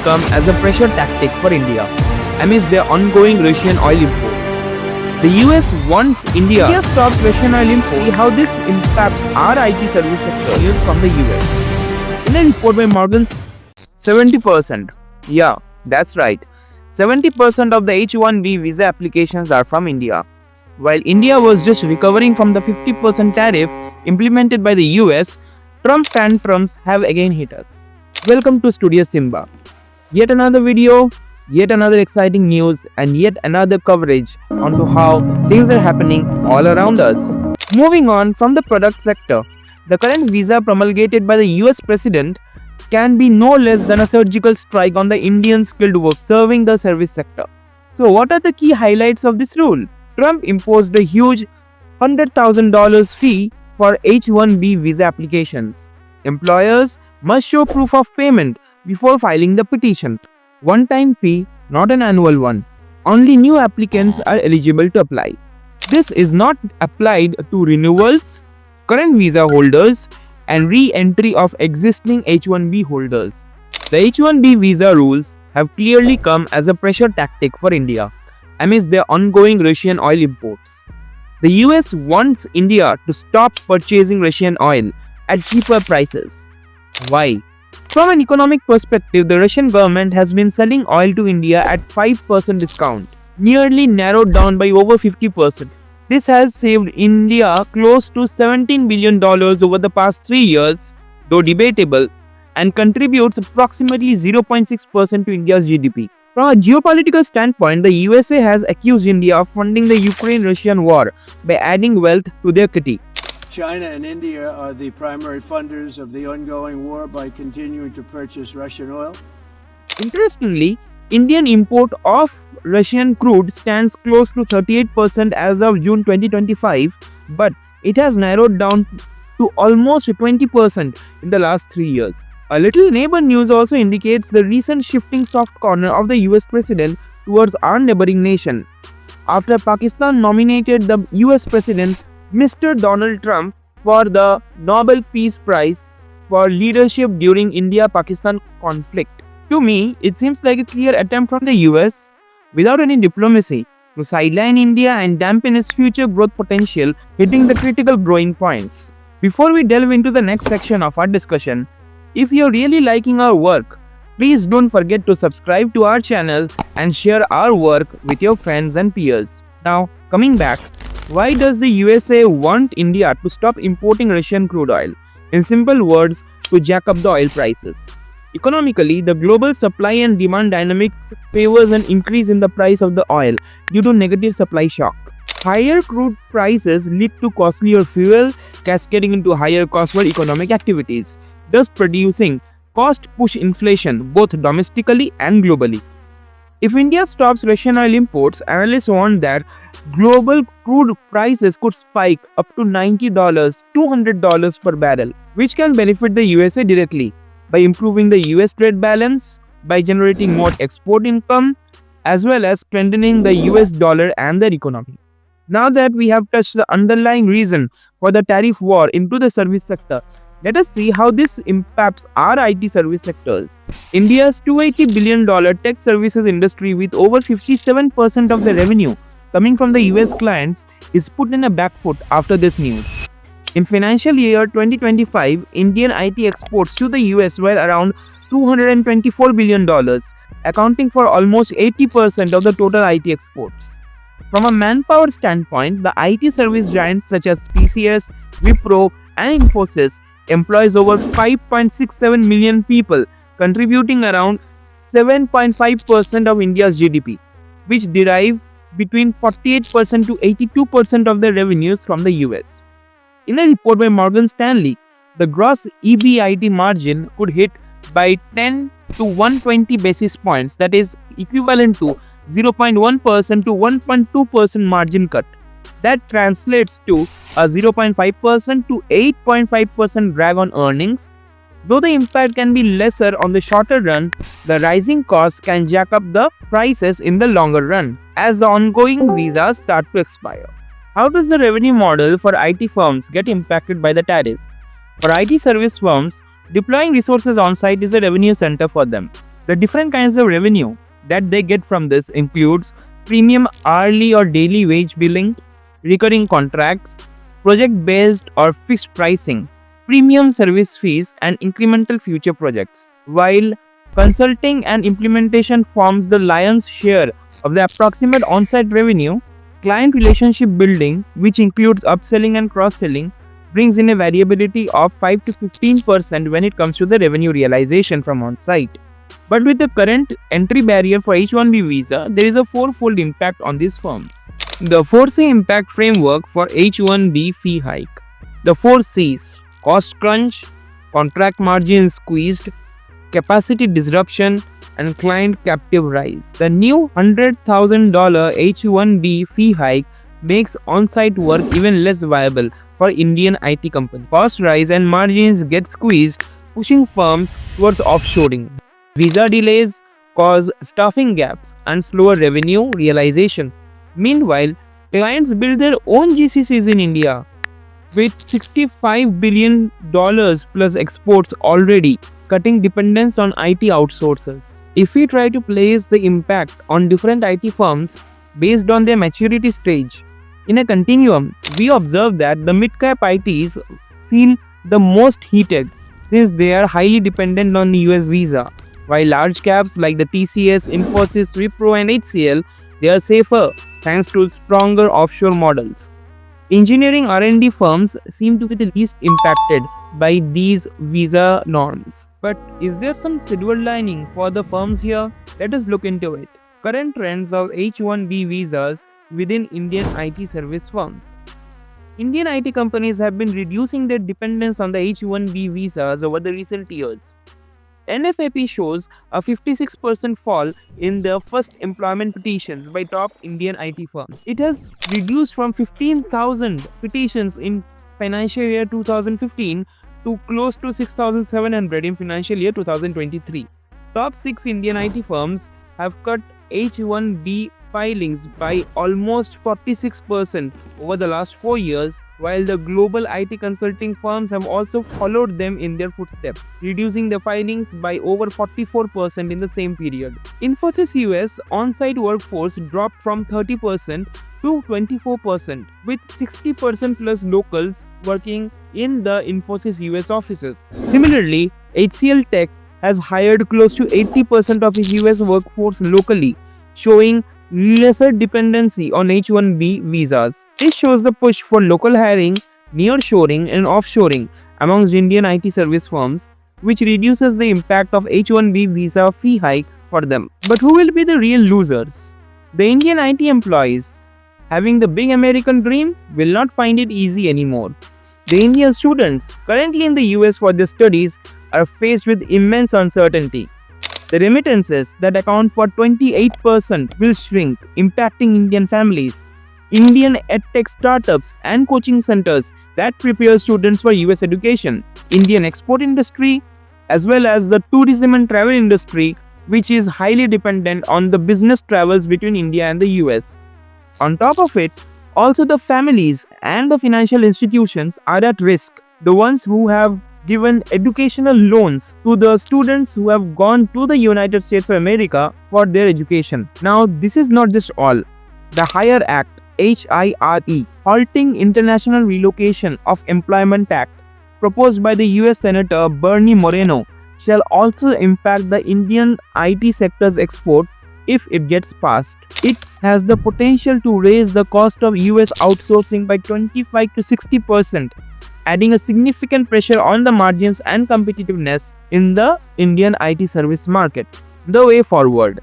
come as a pressure tactic for India amidst their ongoing Russian oil imports. The US wants India to stop Russian oil imports. See how this impacts our IT service sector news from the US. In a report by Morgan's 70%. Yeah, that's right. 70% of the H1B visa applications are from India. While India was just recovering from the 50% tariff implemented by the US, Trump tantrums have again hit us. Welcome to Studio Simba. Yet another video, yet another exciting news, and yet another coverage onto how things are happening all around us. Moving on from the product sector, the current visa promulgated by the US president can be no less than a surgical strike on the Indian skilled work serving the service sector. So what are the key highlights of this rule? Trump imposed a huge $100,000 fee for H1B visa applications. Employers must show proof of payment before filing the petition. One-time fee, not an annual one. Only new applicants are eligible to apply. This is not applied to renewals, current visa holders, and re-entry of existing H1B holders. The H1B visa rules have clearly come as a pressure tactic for India amidst their ongoing Russian oil imports. The US wants India to stop purchasing Russian oil at cheaper prices. Why? From an economic perspective, the Russian government has been selling oil to India at 5% discount, nearly narrowed down by over 50%. This has saved India close to $17 billion over the past 3 years, though debatable, and contributes approximately 0.6% to India's GDP. From a geopolitical standpoint, the USA has accused India of funding the Ukraine-Russian war by adding wealth to their kitty. China and India are the primary funders of the ongoing war by continuing to purchase Russian oil. Interestingly, Indian import of Russian crude stands close to 38% as of June 2025, but it has narrowed down to almost 20% in the last 3 years. A little neighbor news also indicates the recent shifting soft corner of the US president towards our neighboring nation. After Pakistan nominated the US president, Mr. Donald Trump, for the Nobel Peace Prize for leadership during India-Pakistan conflict. To me, it seems like a clear attempt from the US, without any diplomacy, to sideline India and dampen its future growth potential, hitting the critical growing points. Before we delve into the next section of our discussion, if you're really liking our work, please don't forget to subscribe to our channel and share our work with your friends and peers. Now, coming back, why does the USA want India to stop importing Russian crude oil? In simple words, to jack up the oil prices. Economically, the global supply and demand dynamics favors an increase in the price of the oil due to negative supply shock. Higher crude prices lead to costlier fuel, cascading into higher costs for economic activities, thus producing cost-push inflation both domestically and globally. If India stops Russian oil imports, analysts warn that global crude prices could spike up to $90, $200 per barrel, which can benefit the USA directly by improving the US trade balance, by generating more export income, as well as strengthening the US dollar and their economy. Now that we have touched the underlying reason for the tariff war into the service sector, let us see how this impacts our IT service sectors. India's $280 billion tech services industry, with over 57% of the revenue coming from the US clients, is put in a back foot after this news. In financial year 2025, Indian IT exports to the US were around $224 billion, accounting for almost 80% of the total IT exports. From a manpower standpoint, the IT service giants such as TCS, Wipro, and Infosys employs over 5.67 million people, contributing around 7.5% of India's GDP, which derive between 48% to 82% of their revenues from the US. In a report by Morgan Stanley, the gross EBIT margin could hit by 10 to 120 basis points, that is equivalent to 0.1% to 1.2% margin cut. That translates to a 0.5% to 8.5% drag on earnings. Though the impact can be lesser on the shorter run, the rising costs can jack up the prices in the longer run as the ongoing visas start to expire. How does the revenue model for IT firms get impacted by the tariff? For IT service firms, deploying resources on-site is a revenue center for them. The different kinds of revenue that they get from this includes premium hourly or daily wage billing, recurring contracts, project-based or fixed pricing, premium service fees, and incremental future projects. While consulting and implementation forms the lion's share of the approximate on-site revenue, client relationship building, which includes upselling and cross-selling, brings in a variability of 5 to 15% when it comes to the revenue realization from on-site. But with the current entry barrier for H1B visa, there is a fourfold impact on these firms. The 4C impact framework for H1B fee hike. The 4 C's: cost crunch, contract margin squeezed, capacity disruption, and client captive rise. The new $100,000 H1B fee hike makes on-site work even less viable for Indian IT companies. Cost rise and margins get squeezed, pushing firms towards offshoring. Visa delays cause staffing gaps and slower revenue realization. Meanwhile, clients build their own GCCs in India with $65 billion plus exports already, cutting dependence on IT outsourcers. If we try to place the impact on different IT firms based on their maturity stage in a continuum, we observe that the mid-cap ITs feel the most heated since they are highly dependent on the US visa, while large caps like the TCS, Infosys, Wipro, and HCL, they are safer thanks to stronger offshore models. Engineering R&D firms seem to be the least impacted by these visa norms. But is there some silver lining for the firms here? Let us look into it. Current trends of H1B visas within Indian IT service firms. Indian IT companies have been reducing their dependence on the H1B visas over the recent years. NFAP shows a 56% fall in the first employment petitions by top Indian IT firms. It has reduced from 15,000 petitions in financial year 2015 to close to 6,700 in financial year 2023. Top 6 Indian IT firms have cut H1B filings by almost 46% over the last 4 years, while the global IT consulting firms have also followed them in their footsteps, reducing the filings by over 44% in the same period. Infosys US on-site workforce dropped from 30% to 24%, with 60% plus locals working in the Infosys US offices. Similarly, HCL Tech has hired close to 80% of its US workforce locally, showing lesser dependency on H1B visas. This shows the push for local hiring, nearshoring, and offshoring amongst Indian IT service firms, which reduces the impact of H1B visa fee hike for them. But who will be the real losers? The Indian IT employees, having the big American dream, will not find it easy anymore. The Indian students currently in the US for their studies are faced with immense uncertainty. The remittances that account for 28% will shrink, impacting Indian families. Indian edtech startups and coaching centers that prepare students for US education. Indian export industry, as well as the tourism and travel industry, which is highly dependent on the business travels between India and the US. On top of it, also the families and the financial institutions are at risk. The ones who have given educational loans to the students who have gone to the United States of America for their education. Now, this is not just all. The HIRE Act, HIRE, Halting International Relocation of Employment Act, proposed by the US Senator Bernie Moreno, shall also impact the Indian IT sector's export if it gets passed. It has the potential to raise the cost of US outsourcing by 25 to 60%. Adding a significant pressure on the margins and competitiveness in the Indian IT service market. The way forward.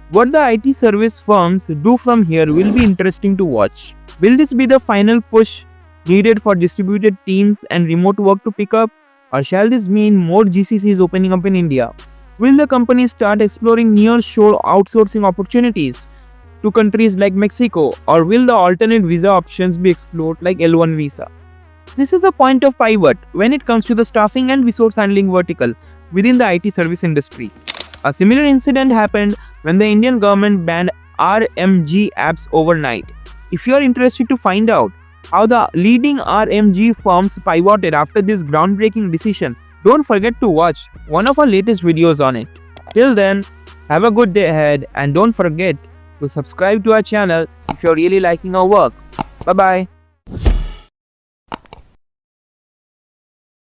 What the IT service firms do from here will be interesting to watch. Will this be the final push needed for distributed teams and remote work to pick up, or shall this mean more GCCs opening up in India? Will the companies start exploring near-shore outsourcing opportunities to countries like Mexico, or will the alternate visa options be explored like L1 visa? This is a point of pivot when it comes to the staffing and resource handling vertical within the IT service industry. A similar incident happened when the Indian government banned RMG apps overnight. If you are interested to find out how the leading RMG firms pivoted after this groundbreaking decision, don't forget to watch one of our latest videos on it. Till then, have a good day ahead and don't forget to subscribe to our channel if you're really liking our work. Bye bye.